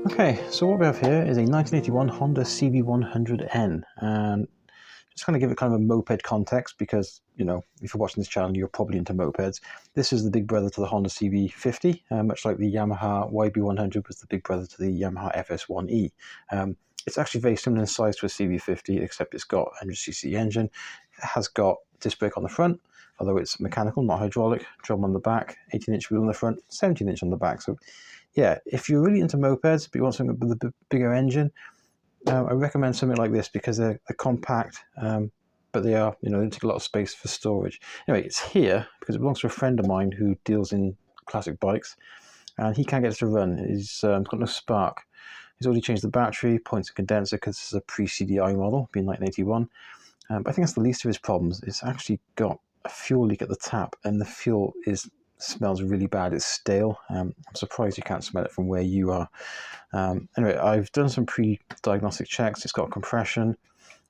Okay, so what we have here is a 1981 Honda CB100N, and just kind of give it kind of a moped context because, you know, if you're watching this channel, you're probably into mopeds. This is the big brother to the Honda CB50, much like the Yamaha YB100 was the big brother to the Yamaha FS1E. It's actually very similar in size to a CB50, except it's got 100cc engine. It has got disc brake on the front, although it's mechanical, not hydraulic, drum on the back, 18-inch wheel on the front, 17-inch on the back. So yeah, if you're really into mopeds, but you want something with a bigger engine, I recommend something like this because they're compact, but they are, you know, they take a lot of space for storage. Anyway, it's here because it belongs to a friend of mine who deals in classic bikes, and he can't get it to run. He's got no spark. He's already changed the battery, points and condenser because this is a pre-CDI model, being 1981. But I think that's the least of his problems. It's actually got a fuel leak at the tap, and the fuel smells really bad. It's stale. I'm surprised you can't smell it from where you are. Anyway, I've done some pre-diagnostic checks. It's got compression.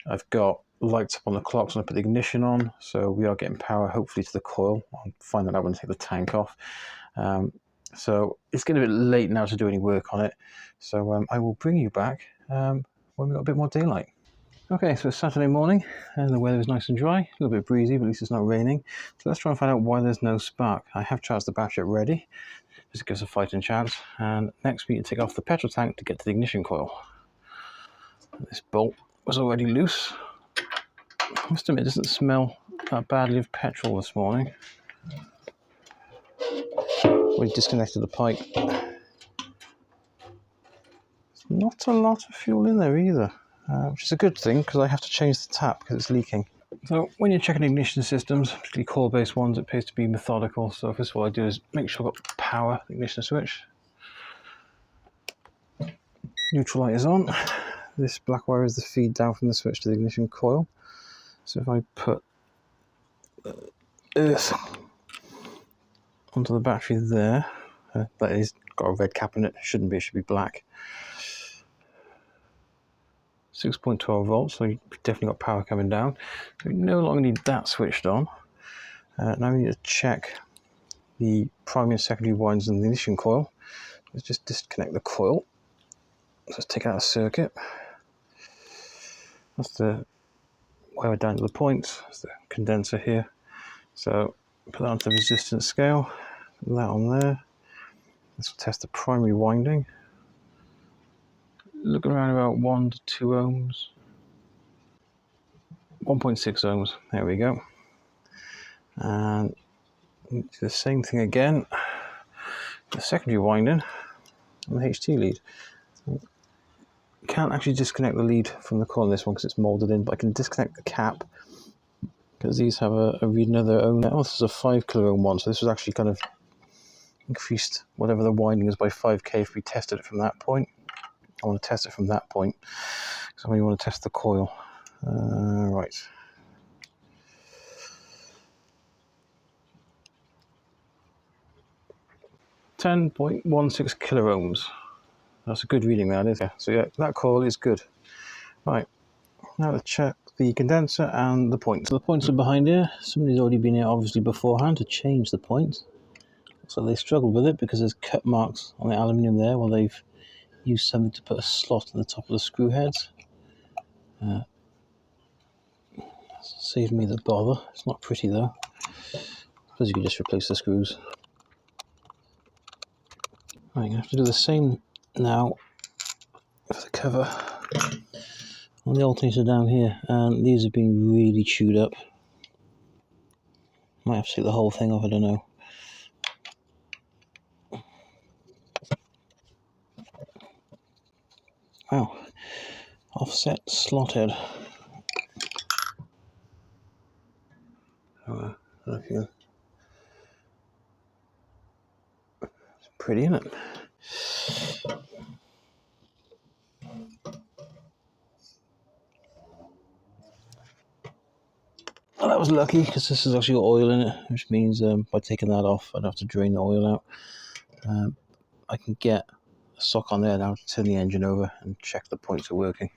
I've got lights up on the clocks when I put the ignition on, so we are getting power hopefully to the coil. I'll find that out when I take the tank off. So it's getting a bit late now to do any work on it, so I will bring you back when we've got a bit more daylight. Okay, so it's Saturday morning and the weather is nice and dry, a little bit breezy, but at least it's not raining. So let's try and find out why there's no spark. I have charged the battery up ready, just to give us a fighting chance. And next we need to take off the petrol tank to get to the ignition coil. This bolt was already loose. I must admit, it doesn't smell that badly of petrol this morning. We disconnected the pipe. There's not a lot of fuel in there either. Which is a good thing because I have to change the tap because it's leaking. So when you're checking ignition systems, particularly coil-based ones, it pays to be methodical. So first of all I do is make sure I've got power, the ignition switch. Neutral light is on. This black wire is the feed down from the switch to the ignition coil. So if I put earth onto the battery there, that is got a red cap in it, shouldn't be, it should be black. 6.12 volts, so you've definitely got power coming down. So we no longer need that switched on. Now we need to check the primary and secondary windings in the ignition coil. Let's just disconnect the coil. So let's take out a circuit. That's the wire down to the points. That's the condenser here. So put that onto the resistance scale. Put that on there. This will test the primary winding. Looking around about 1 to 2 ohms. 1.6 ohms. There we go. And do the same thing again. The secondary winding on the HT lead. Can't actually disconnect the lead from the coil on this one because it's molded in, but I can disconnect the cap because these have a reading of their own. Oh, this is a 5 kilo ohm one, so this was actually kind of increased whatever the winding is by 5k if we tested it from that point. I want to test it from that point, so we want to test the coil. Right. .16 kilo ohms. That's a good reading, that is. Yeah. So yeah, that coil is good. Right. Now let's check the condenser and the points. So the points are behind here. Somebody's already been here, obviously, beforehand to change the points. So they struggled with it because there's cut marks on the aluminium there while they've used something to put a slot in the top of the screw heads. Saved me the bother. It's not pretty though. I suppose you could just replace the screws. Right, I'm going to have to do the same now for the cover on the alternator down here, and these have been really chewed up. Might have to take the whole thing off, I don't know. Wow, offset slot head. Okay. It's pretty, isn't it? Well, that was lucky because this has actually got oil in it, which means by taking that off, I don't have to drain the oil out. I can get a sock on there now to turn the engine over and check the points are working.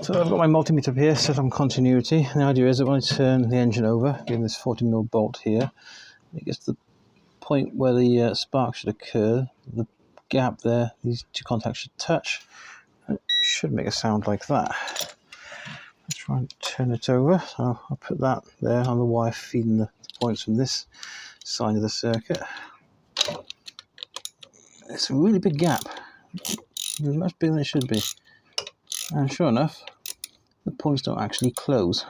So I've got my multimeter up here set on continuity. And the idea is that when I turn the engine over, given this 40mm bolt here, it gets to the point where the spark should occur. The gap there. These two contacts should touch. It should make a sound like that. Let's try and turn it over. So I'll put that there on the wire feeding the points from this side of the circuit. It's a really big gap. It's much bigger than it should be. And sure enough, the points don't actually close.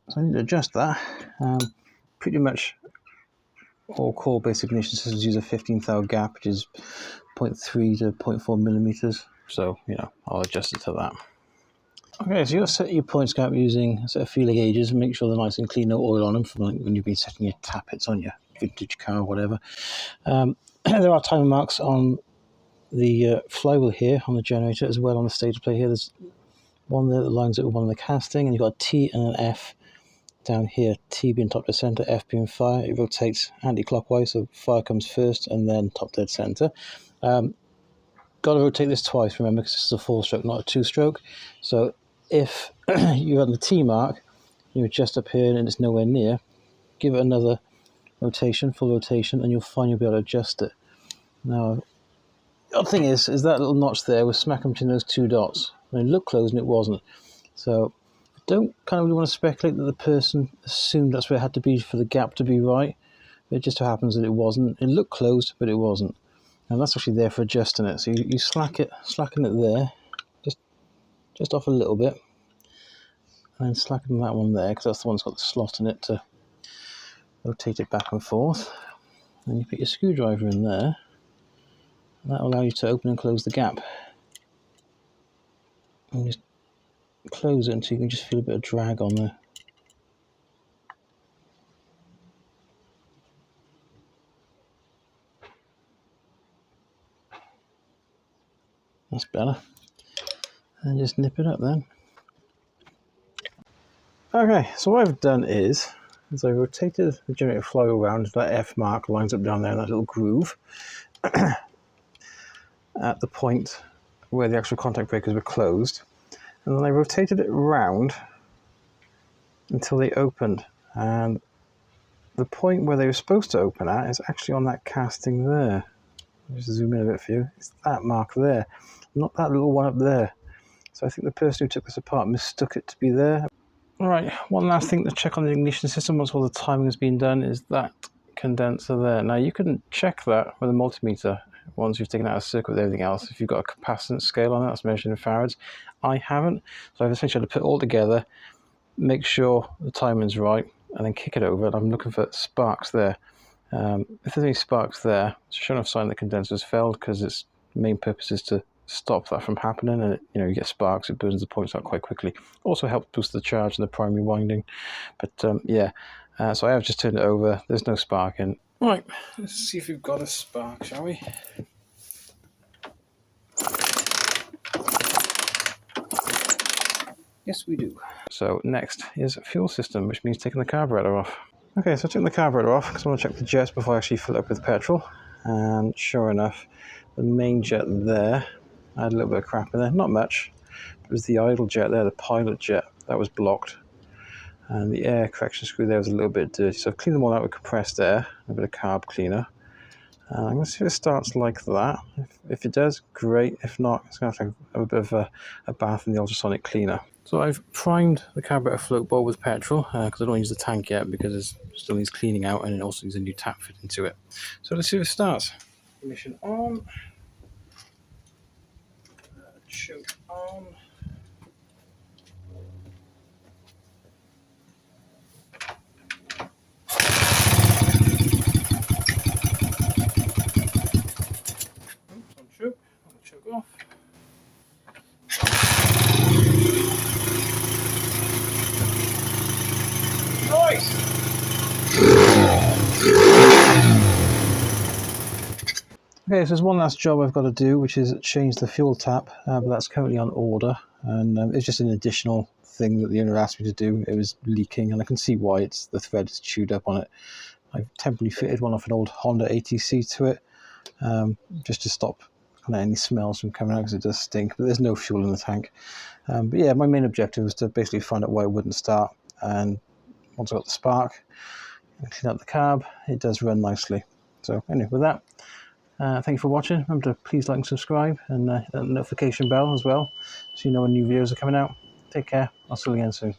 So I need to adjust that. Pretty much all core basic ignition systems use a 15th hour gap, which is 0.3 to 0.4 millimeters. So, you know, I'll adjust it to that. Okay, so you'll set your points gap using a set of feeler gauges and make sure they're nice and clean, no oil on them from like when you've been setting your tappets on your vintage car or whatever. There are timing marks on the flywheel here on the generator, as well on the stator plate here. There's one there that lines up with one on the casting, and you've got a T and an F down here, T being top dead center, F being fire. It rotates anti-clockwise, so fire comes first and then top dead center. Got to rotate this twice, remember, because this is a 4-stroke, not a 2-stroke. So if you're on the T mark, you adjust up here and it's nowhere near, give it another rotation, full rotation, and you'll find you'll be able to adjust it. Now, the other thing is that little notch there was smack between those two dots. And it looked closed and it wasn't. So don't kind of really want to speculate that the person assumed that's where it had to be for the gap to be right. It just so happens that it wasn't. It looked closed, but it wasn't. And that's actually there for adjusting it. So you slacken it there, just off a little bit, and then slacken that one there, because that's the one that's got the slot in it to rotate it back and forth. And you put your screwdriver in there, and that will allow you to open and close the gap. And just close it until you can just feel a bit of drag on there. That's better. And just nip it up then. Okay, so what I've done is I've rotated the generator flywheel around. That F mark lines up down there in that little groove at the point where the actual contact breakers were closed. And then I rotated it around until they opened. And the point where they were supposed to open at is actually on that casting there. I'll just zoom in a bit for you. It's that mark there, not that little one up there. So I think the person who took this apart mistook it to be there. Alright, one last thing to check on the ignition system once all the timing has been done is that condenser there. Now you can check that with a multimeter once you've taken out a circuit with everything else. If you've got a capacitance scale on it, that's measured in farads. I haven't, so I've essentially had to put it all together, make sure the timing's right, and then kick it over. And I'm looking for sparks there. If there's any sparks there, it's a sure enough sign the condenser's failed, because its main purpose is to stop that from happening. And you get sparks, it burns the points out quite quickly. Also helps boost the charge in the primary winding. But so I have just turned it over. There's no spark in. Right, let's see if we've got a spark, shall we? Yes, we do. So next is fuel system, which means taking the carburetor off. Okay, so I took the carburetor off because I want to check the jets before I actually fill it up with petrol. And sure enough, the main jet there, I had a little bit of crap in there, not much. It was the idle jet there, the pilot jet, that was blocked. And the air correction screw there was a little bit dirty. So I've cleaned them all out with compressed air, a bit of carb cleaner. And I'm going to see if it starts like that. If it does, great. If not, it's going to have to have a bit of a bath in the ultrasonic cleaner. So I've primed the carburetor float bowl with petrol, because I don't want to use the tank yet because it still needs cleaning out, and it also needs a new tap fit into it. So let's see if it starts. Ignition on. Choke on. Choke off. Nice! Okay, so there's one last job I've got to do, which is change the fuel tap, but that's currently on order, and it's just an additional thing that the owner asked me to do. It was leaking, and I can see why. It's the thread is chewed up on it. I've temporarily fitted one off an old Honda ATC to it, just to stop kind of any smells from coming out, because it does stink, but there's no fuel in the tank. But yeah, my main objective was to basically find out why it wouldn't start, and once I got the spark, clean up the carb, it does run nicely. So anyway, with that, thank you for watching. Remember to please like and subscribe, and hit that notification bell as well, so you know when new videos are coming out. Take care. I'll see you again soon.